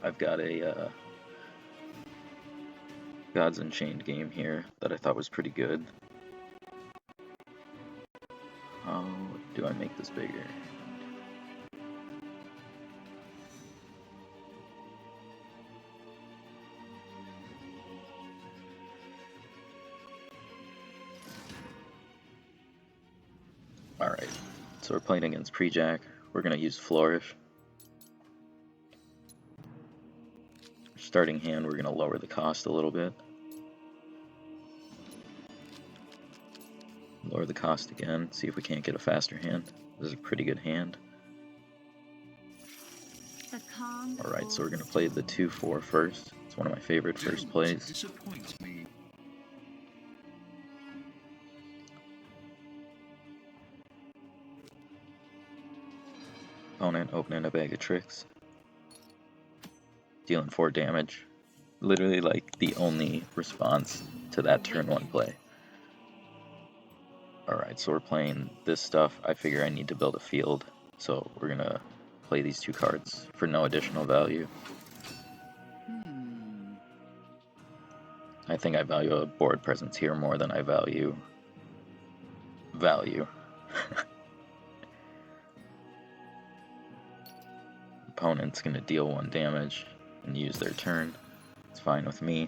I've got a God's Unchained game here that I thought was pretty good. How do I make this bigger? Alright, so we're playing against Pre-Jack. We're going to use Flourish. Starting hand, we're going to lower the cost a little bit. Lower the cost again, see if we can't get a faster hand. This is a pretty good hand. Alright, so we're going to play the 2-4 first. It's one of my favorite first plays. Opponent opening a bag of tricks. Dealing 4 damage. Literally like the only response to that turn 1 play. Alright, so we're playing this stuff. I figure I need to build a field, so we're gonna play these 2 cards for no additional value. I think I value a board presence here more than I value value. Opponent's gonna deal 1 damage and use their turn. It's fine with me.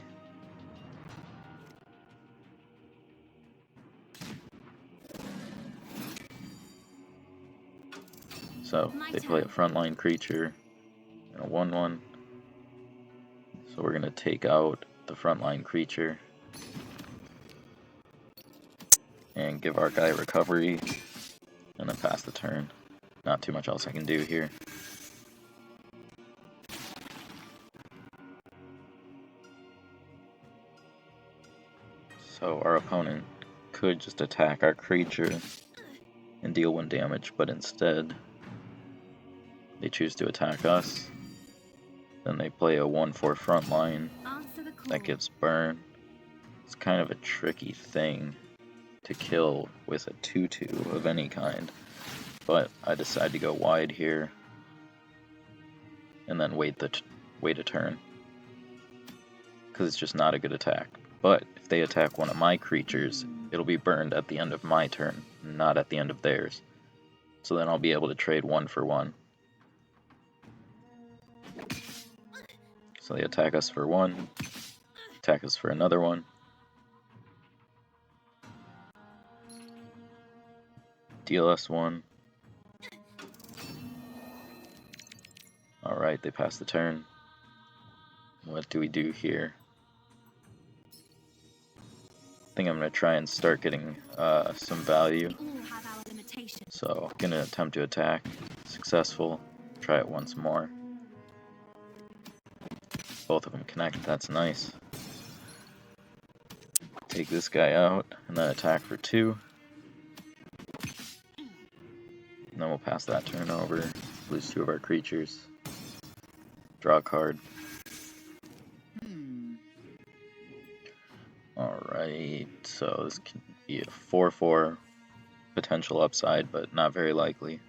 So they play a frontline creature and a 1/1. So we're gonna take out the frontline creature and give our guy recovery and then pass the turn. Not too much else I can do here. So our opponent could just attack our creature and deal 1 damage, but instead they choose to attack us. Then they play a 1/4 frontline that gives burn. It's kind of a tricky thing to kill with a 2/2 of any kind, but I decide to go wide here and then wait a turn because it's just not a good attack. But if they attack one of my creatures, it'll be burned at the end of my turn, not at the end of theirs. So then I'll be able to trade 1 for 1. So they attack us for 1, attack us for another 1. Deal us 1. Alright, they pass the turn. What do we do here? I think I'm going to try and start getting some value. So, gonna attempt to attack. Successful. Try it once more. Both of them connect, that's nice. Take this guy out, and then attack for 2. And then we'll pass that turn over. Lose 2 of our creatures. Draw a card. Alright, so this can be a 4/4 potential upside, but not very likely.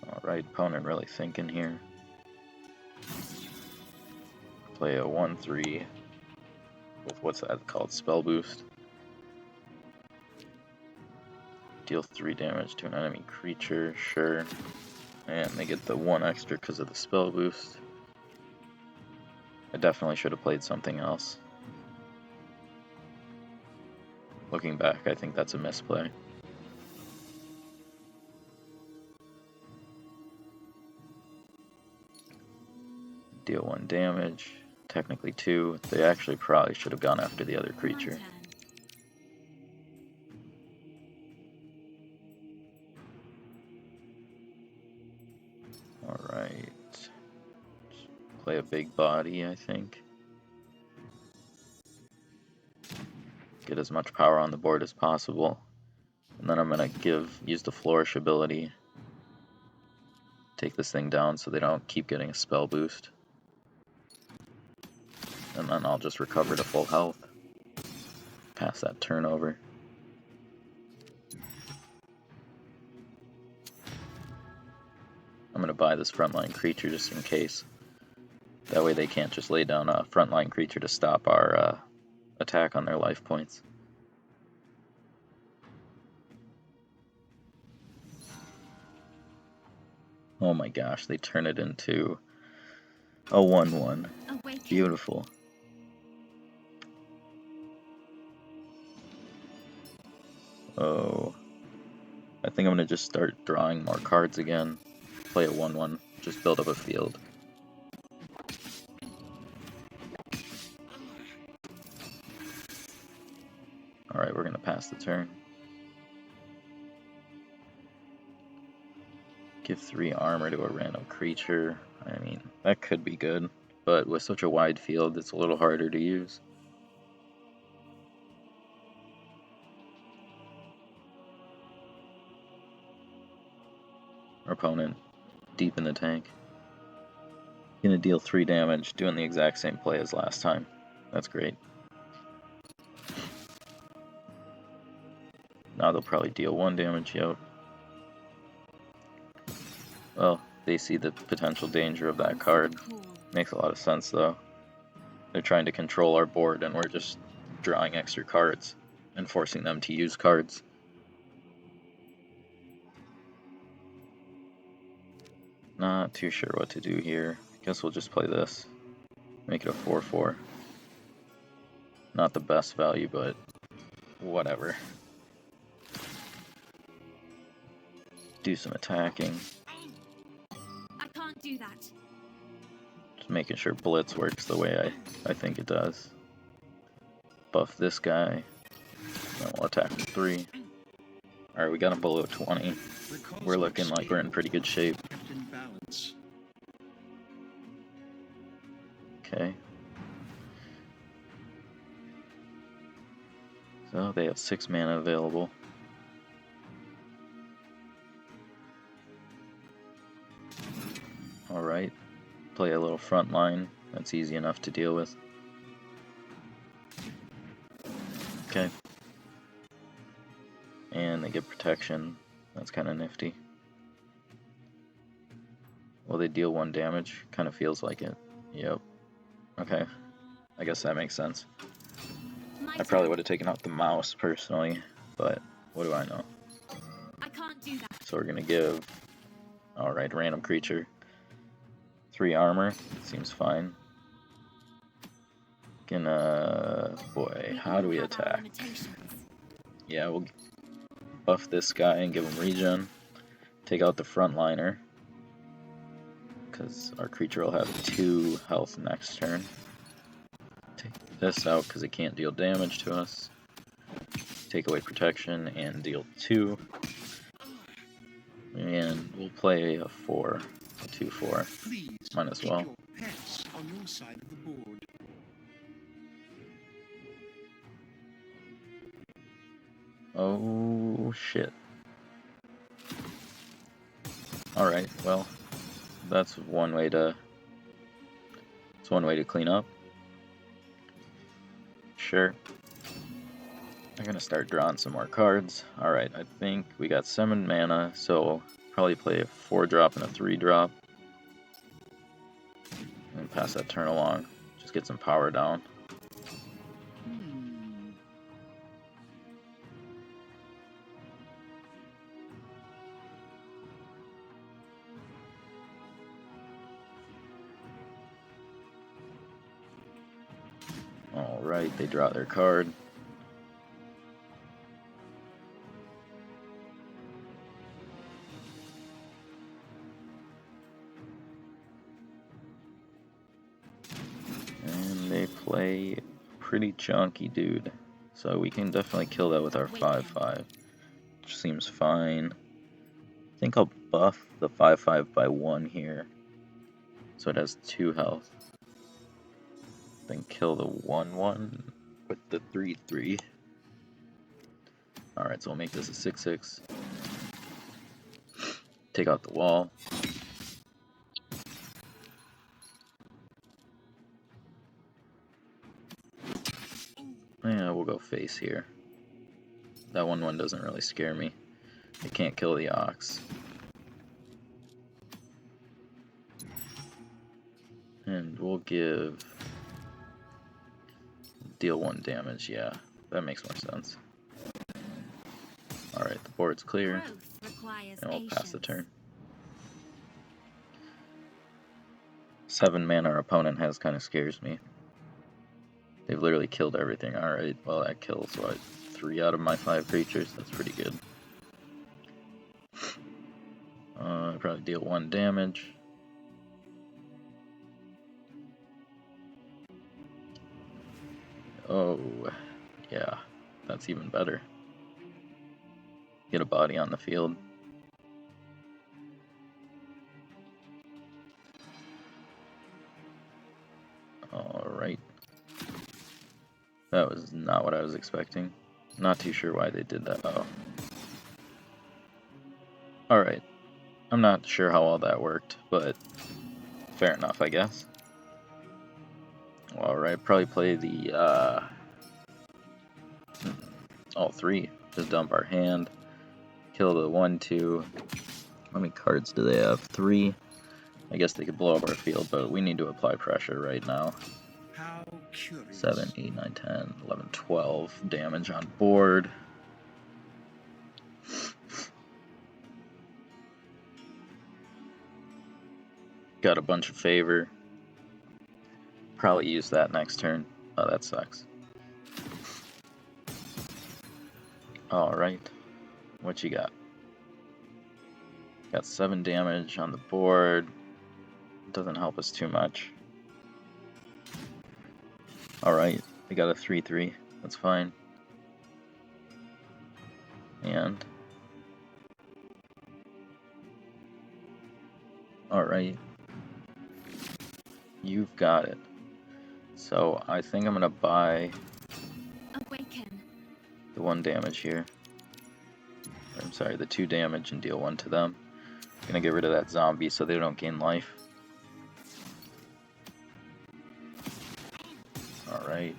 Alright, opponent really thinking here. Play a 1/3 with what's that called? Spell boost. Deal 3 damage to an enemy creature, sure. And they get the 1 extra because of the spell boost. I definitely should have played something else. Looking back, I think that's a misplay. Deal 1 damage, technically 2. They actually probably should have gone after the other creature. Alright. Play a big body, I think. Get as much power on the board as possible. And then I'm gonna use the Flourish ability take this thing down so they don't keep getting a spell boost. And then I'll just recover to full health. Pass that turn over. I'm going to buy this frontline creature just in case. That way they can't just lay down a frontline creature to stop our attack on their life points. Oh my gosh, they turn it into a 1/1. Beautiful. Oh, I think I'm going to just start drawing more cards again. Play a 1/1, just build up a field. Alright, we're going to pass the turn. Give 3 armor to a random creature. I mean, that could be good, but with such a wide field, it's a little harder to use. Our opponent, deep in the tank. Gonna deal 3 damage, doing the exact same play as last time. That's great. Now they'll probably deal 1 damage, yep. Well, they see the potential danger of that card. Makes a lot of sense though. They're trying to control our board and we're just drawing extra cards and forcing them to use cards. Not too sure what to do here. Guess we'll just play this. Make it a 4/4. Not the best value, but whatever. Do some attacking. I can't do that. Just making sure Blitz works the way I think it does. Buff this guy. Then we'll attack for 3. Alright, we got him below 20. We're looking like we're in pretty good shape. Okay. So they have 6 mana available. Alright. Play a little front line. That's easy enough to deal with. Okay. And they get protection. That's kind of nifty. Will they deal 1 damage? Kind of feels like it. Yep. Okay. I guess that makes sense. I probably would have taken out the mouse personally, but what do I know? I can't do that. So we're gonna give, alright, random creature 3 armor. Seems fine. Gonna, boy, how do we attack? Yeah, we'll buff this guy and give him regen. Take out the frontliner, because our creature will have 2 health next turn. Take this out because it can't deal damage to us. Take away protection and deal 2. And we'll play a 4. A 2/4. Might as well. Oh shit. Alright, well, that's one way to clean up. Sure. I'm gonna start drawing some more cards. Alright, I think we got 7 mana, so probably play a 4-drop and a 3-drop. And pass that turn along. Just get some power down. Alright, they draw their card. And they play pretty chunky dude. So we can definitely kill that with our 5/5. Which seems fine. I think I'll buff the 5/5 by 1 here. So it has 2 health. Then kill the 1/1 with the 3/3. Alright, so we'll make this a 6/6. Take out the wall. face here. That 1/1 doesn't really scare me. It can't kill the Ox. And we'll give... deal 1 damage, yeah. That makes more sense. Alright, the board's clear. And we'll pass the turn. 7 mana our opponent has kind of scares me. They've literally killed everything. Alright, well that kills, what, 3 out of my 5 creatures? That's pretty good. Probably deal 1 damage. Oh, yeah, that's even better. Get a body on the field. Alright. That was not what I was expecting. Not too sure why they did that. Oh. Alright. I'm not sure how all that worked, but fair enough, I guess. Alright, probably play the, all 3. Just dump our hand. Kill the 1/2. How many cards do they have? 3. I guess they could blow up our field, but we need to apply pressure right now. 7, 8, 9, 10, 11, 12 damage on board. Got a bunch of favor. Probably use that next turn. Oh, that sucks. Alright. What you got? Got 7 damage on the board. Doesn't help us too much. Alright, we got a 3/3. That's fine. And... alright. You've got it. So, I think I'm gonna buy... Awaken. the 1 damage here. I'm sorry, the 2 damage and deal 1 to them. Gonna get rid of that zombie so they don't gain life. Alright,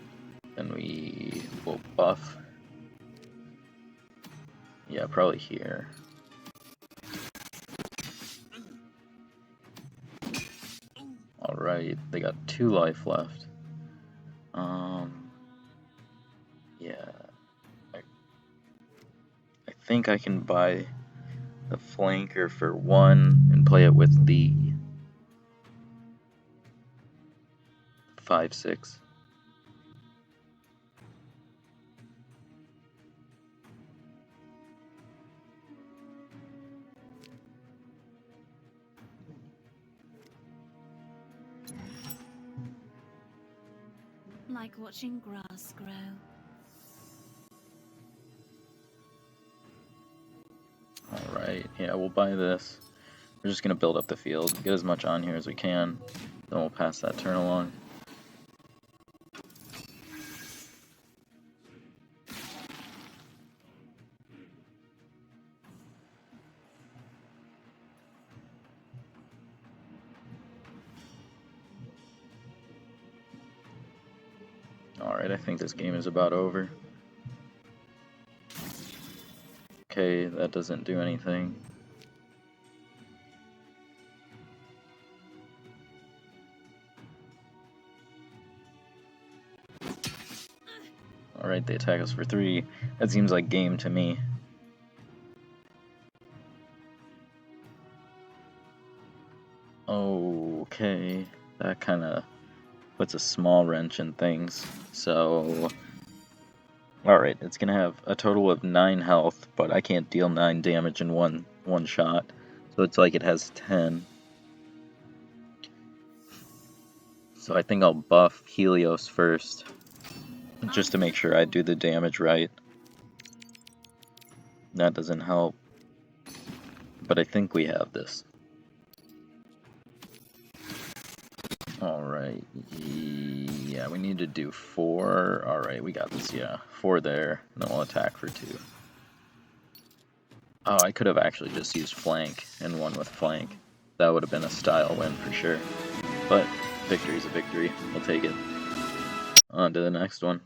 then we will buff. Yeah, probably here. Alright, they got 2 life left. Yeah. I think I can buy the flanker for 1 and play it with the 5/6. Like watching grass grow. Alright, yeah, we'll buy this. We're just gonna build up the field, get as much on here as we can, then we'll pass that turn along. Alright, I think this game is about over. Okay, that doesn't do anything. Alright, they attack us for 3. That seems like game to me. Okay, that kinda puts a small wrench in things. So, alright, it's gonna have a total of 9 health, but I can't deal 9 damage in one shot. So it's like it has 10. So I think I'll buff Helios first, just to make sure I do the damage right. That doesn't help, but I think we have this. Alright, yeah, we need to do 4. Alright, we got this, yeah. 4 there, and then we'll attack for 2. Oh, I could have actually just used flank and won with flank. That would have been a style win for sure. But victory's a victory. We'll take it. On to the next one.